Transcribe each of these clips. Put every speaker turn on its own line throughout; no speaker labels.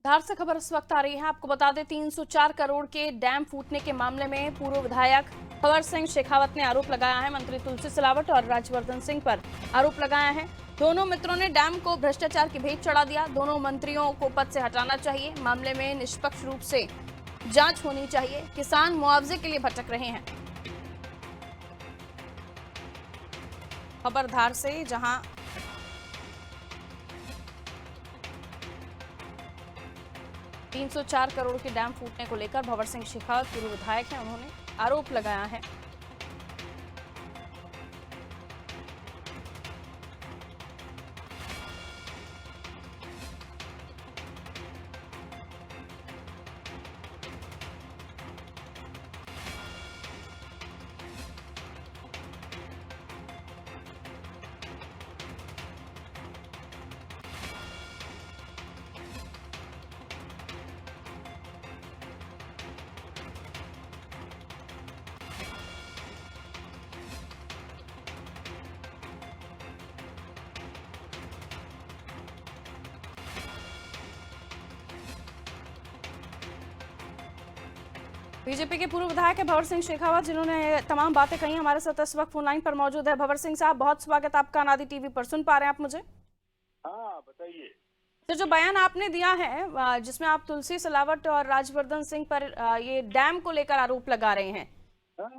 धार से खबर इस वक्त आ रही है। आपको बता दें 304 करोड़ के डैम फूटने के मामले में पूर्व विधायक भंवर सिंह शेखावत ने आरोप लगाया है। मंत्री तुलसी सिलावट और राजवर्धन सिंह पर आरोप लगाया है। दोनों मित्रों ने डैम को भ्रष्टाचार की भेंट चढ़ा दिया। दोनों मंत्रियों को पद से हटाना चाहिए। मामले में निष्पक्ष रूप से जांच होनी चाहिए। किसान मुआवजे के लिए भटक रहे हैं। खबर धार से, जहां 304 करोड़ के डैम फूटने को लेकर भंवर सिंह शेखावत पूर्व विधायक हैं, उन्होंने आरोप लगाया है। बीजेपी के पूर्व विधायक है भंवर सिंह शेखावत, जिन्होंने तमाम बातें कही। हमारे साथ इस वक्त फोन लाइन पर मौजूद है। भंवर सिंह साहब, बहुत स्वागत आपका अनादि टीवी पर। सुन पा रहे हैं आप मुझे?
हाँ, बताइए।
तो जो बयान आपने दिया है, जिसमें आप तुलसी सिलावट और राजवर्धन सिंह पर ये डैम को लेकर आरोप लगा रहे हैं।
हाँ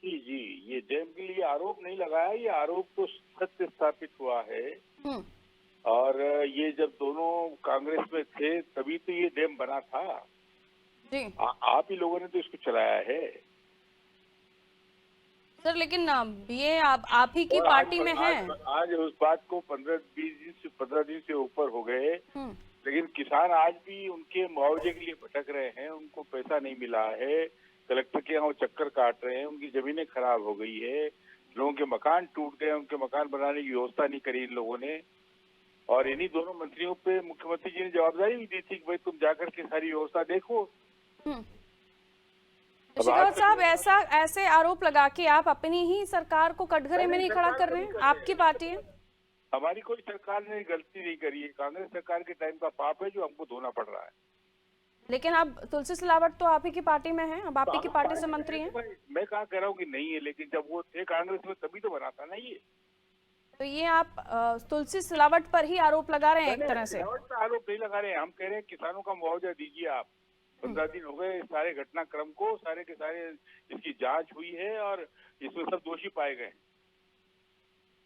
जी जी, ये डैम के लिए आरोप नहीं लगाया, ये आरोप तो सत्य स्थापित हुआ है।
हम्म।
और ये जब दोनों कांग्रेस में थे तभी तो ये डैम बना था।
जी
आप ही लोगों ने तो इसको चलाया है।
सर, लेकिन ये आप ही की
और
पार्टी में है।
आज उस बात को 15 दिन से ऊपर हो गए,
हम्म।
लेकिन किसान आज भी उनके मुआवजे के लिए भटक रहे हैं। उनको पैसा नहीं मिला है। कलेक्टर के यहाँ वो चक्कर काट रहे हैं। उनकी जमीनें खराब हो गई है। लोगों के मकान टूट गए। उनके मकान बनाने की व्यवस्था नहीं करी इन लोगों ने। और इन्हीं दोनों मंत्रियों पे मुख्यमंत्री जी ने जवाबदारी भी दी थी कि भाई तुम जाकर के सारी व्यवस्था देखो।
हम्म।
अब
शेखावत साहब, ऐसे आरोप लगा के आप अपनी ही सरकार को कटघरे में नहीं खड़ा कर रहे हैं? आपकी पार्टी है।
हमारी कोई सरकार ने गलती नहीं करी है। कांग्रेस सरकार के टाइम का पाप है जो हमको धोना पड़ रहा है।
लेकिन अब तुलसी सिलावट तो आप ही की पार्टी में है, अब आप
तो
ही की पार्टी से मंत्री हैं।
मैं कहा कह रहा हूँ कि नहीं है, लेकिन जब वो थे कांग्रेस में तभी तो बना था ना ये।
तो ये आप तुलसी सिलावट पर ही आरोप लगा रहे हैं एक तरह से।
गिरावट पे आरोप नहीं लगा रहे हैं। हम कह रहे हैं किसानों का मुआवजा दीजिए आप। 15 दिन हो गए सारे घटनाक्रम को, सारे के सारे इसकी जांच हुई है और इसमें सब दोषी पाए गए।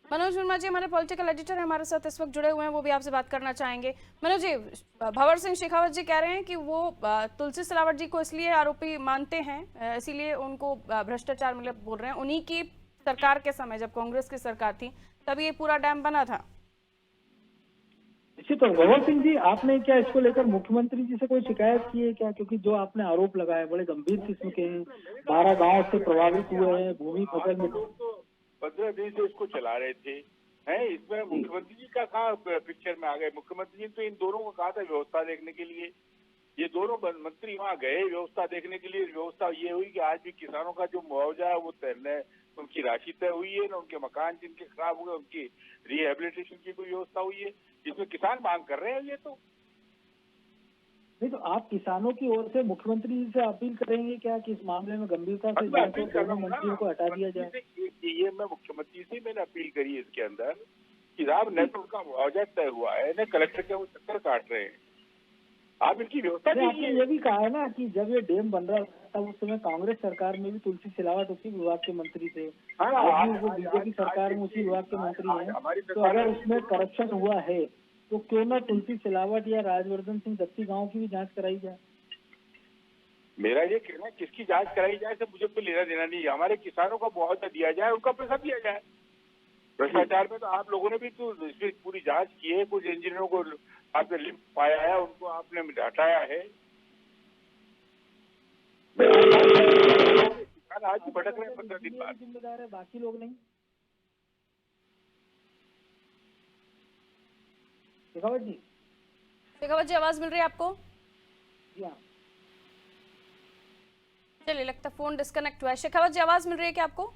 मनोज वर्मा जी हमारे पॉलिटिकल एडिटर है, हमारे साथ इस वक्त जुड़े हुए हैं, वो भी आपसे बात करना चाहेंगे। मनोज जी, भंवर सिंह शेखावत जी कह रहे हैं कि वो तुलसी सिलावट जी को इसलिए आरोपी मानते हैं, इसीलिए उनको भ्रष्टाचार मतलब बोल रहे हैं। उन्हीं की सरकार के समय, जब कांग्रेस की सरकार थी, तभी ये पूरा डैम बना था।
निश्चित। तो भंवर सिंह जी, आपने क्या इसको लेकर मुख्यमंत्री जी से कोई शिकायत की है क्या? क्योंकि जो आपने आरोप लगाए बड़े गंभीर किस्म के हैं। 12 गांव से प्रभावित हुए हैं, भूमि फसल में।
15 दिन से इसको चला रहे थे हैं। इसमें मुख्यमंत्री जी का कहाँ पिक्चर में आ गए? मुख्यमंत्री जी तो इन दोनों को कहा था व्यवस्था देखने के लिए। ये दोनों मंत्री वहाँ गए व्यवस्था देखने के लिए। व्यवस्था ये हुई कि आज भी किसानों का जो मुआवजा है वो तय, उनकी राशि तय हुई है ना। उनके मकान जिनके खराब हुए उनकी रिहेबिलिटेशन की कोई व्यवस्था हुई है, जिसमें किसान मांग कर रहे हैं। ये तो
नहीं, तो आप किसानों की ओर से मुख्यमंत्री जी से अपील करेंगे क्या कि इस मामले में गंभीरता से
मैं
जांच
अपील
और
कर रहा
दोनों
हूँ
मंत्रियों को हटा दिया जाए?
ये मैं मुख्यमंत्री से मैंने अपील करी है इसके अंदर कि साहब न तो उनका मुआवजा तय हुआ है, न कलेक्टर के वो चक्कर काट रहे हैं। आप इनकी व्यवस्था
आपने
कीजिए।
ये भी कहा है ना कि जब ये डैम बन रहा था उस समय कांग्रेस सरकार में भी तुलसी सिलावट उसी विभाग के मंत्री थे। आज भी वो बीजेपी सरकार में उसी विभाग के मंत्री हैं। तो अगर उसमें करप्शन हुआ है तो क्यों ना तुलसी सिलावट या राजवर्धन सिंह दत्ती गांव की भी जांच कराई जाए?
मेरा ये कहना है किसकी जांच कराई जाए से मुझे कोई लेना देना नहीं है। हमारे किसानों का मुआवजा दिया जाए, उनका पैसा दिया जाए। भ्रष्टाचार में तो आप लोगों ने भी तो इसकी पूरी जांच की है। कुछ इंजीनियरों को आपने लिंक पाया है, उनको आपने हटाया है। किसान आज भी भटक रहे हैं 15 दिन बाद।
जिम्मेदार है, बाकी लोग नहीं। शेखावत जी,
शेखावत जी, आवाज मिल रही है आपको?
जी हाँ।
चलिए, लगता है फोन डिस्कनेक्ट हुआ है। शेखावत जी, आवाज मिल रही है क्या आपको?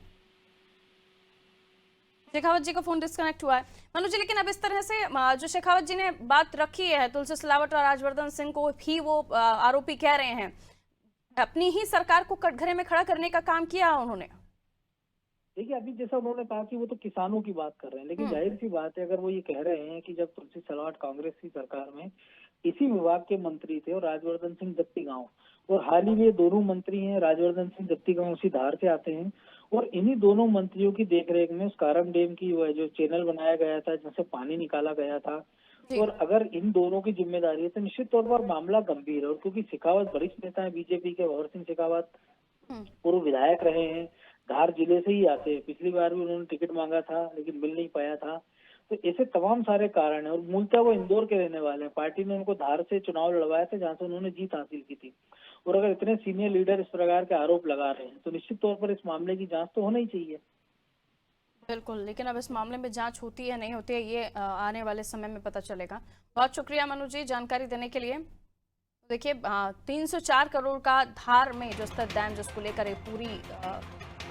शेखावत जी का फोन डिस्कनेक्ट हुआ है मनु जी, लेकिन अब इस तरह से जो शेखावत जी ने बात रखी है तुलसी सिलावट और राजवर्धन सिंह को भी वो आरोपी कह रहे हैं, अपनी ही सरकार को कटघरे में खड़ा करने का काम किया उन्होंने।
देखिए, अभी जैसा उन्होंने कहा कि वो तो किसानों की बात कर रहे हैं, लेकिन जाहिर सी बात है अगर वो ये कह रहे हैं कि जब तुलसी सिलावट कांग्रेस की सरकार में इसी विभाग के मंत्री थे और राजवर्धन सिंह दत्ती गांव, और हाल ही में दोनों मंत्री हैं, राजवर्धन सिंह दत्ती गांव उसी धार से आते हैं, और इन्हीं दोनों मंत्रियों की देखरेख में उस कारम डैम की वो जो चैनल बनाया गया था जिससे पानी निकाला गया था, और अगर इन दोनों की जिम्मेदारी है तो निश्चित तौर पर मामला गंभीर है। और क्योंकि शेखावत वरिष्ठ नेता है बीजेपी के, भंवर सिंह शेखावत पूर्व विधायक रहे हैं, धार जिले से ही आते हैं, पिछली बार भी उन्होंने टिकट मांगा था लेकिन मिल नहीं पाया था, तो ऐसे तमाम सारे कारण हैं। और मूलतः वो इंदौर के रहने वाले हैं, पार्टी ने उनको धार से चुनाव लड़वाया था जहां से उन्होंने जीत हासिल की थी, और अगर इतने सीनियर लीडर इस प्रकार के आरोप लगा रहे हैं तो निश्चित तौर पर इस मामले की जांच तो होना ही चाहिए।
बिल्कुल, लेकिन अब इस मामले में जांच होती है नहीं होती है ये आने वाले समय में पता चलेगा। बहुत शुक्रिया मनु जी जानकारी देने के लिए। देखिए 304 करोड़ का धार में जो स्थित डैम जिसको लेकर एक पूरी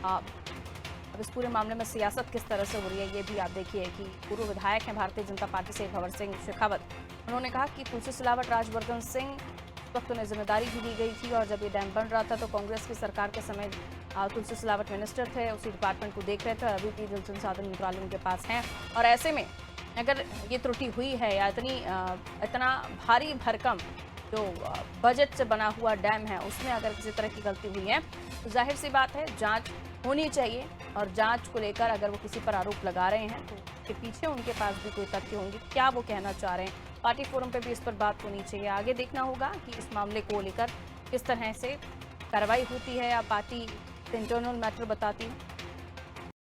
अब इस पूरे मामले में सियासत किस तरह से हो रही है ये भी आप देखिए कि पूर्व विधायक हैं भारतीय जनता पार्टी से भंवर सिंह शेखावत, उन्होंने कहा कि तुलसी सिलावट राजवर्धन सिंह वक्त उन्हें जिम्मेदारी भी दी गई थी और जब ये डैम बन रहा था तो कांग्रेस की सरकार के समय तुलसी सिलावट मिनिस्टर थे, उसी डिपार्टमेंट को देख रहे थे, अभी भी जल संसाधन मंत्रालय उनके पास हैं। और ऐसे में अगर ये त्रुटि हुई है या इतना भारी भरकम जो बजट से बना हुआ डैम है उसमें अगर किसी तरह की गलती हुई है तो जाहिर सी बात है जांच होनी चाहिए, और जांच को लेकर अगर वो किसी पर आरोप लगा रहे हैं तो उसके पीछे उनके पास भी कोई तथ्य होंगे, क्या वो कहना चाह रहे हैं। पार्टी फोरम पे भी इस पर बात होनी चाहिए। आगे देखना होगा कि इस मामले को लेकर किस तरह से कार्रवाई होती है या पार्टी इंटरनल मैटर बताती है।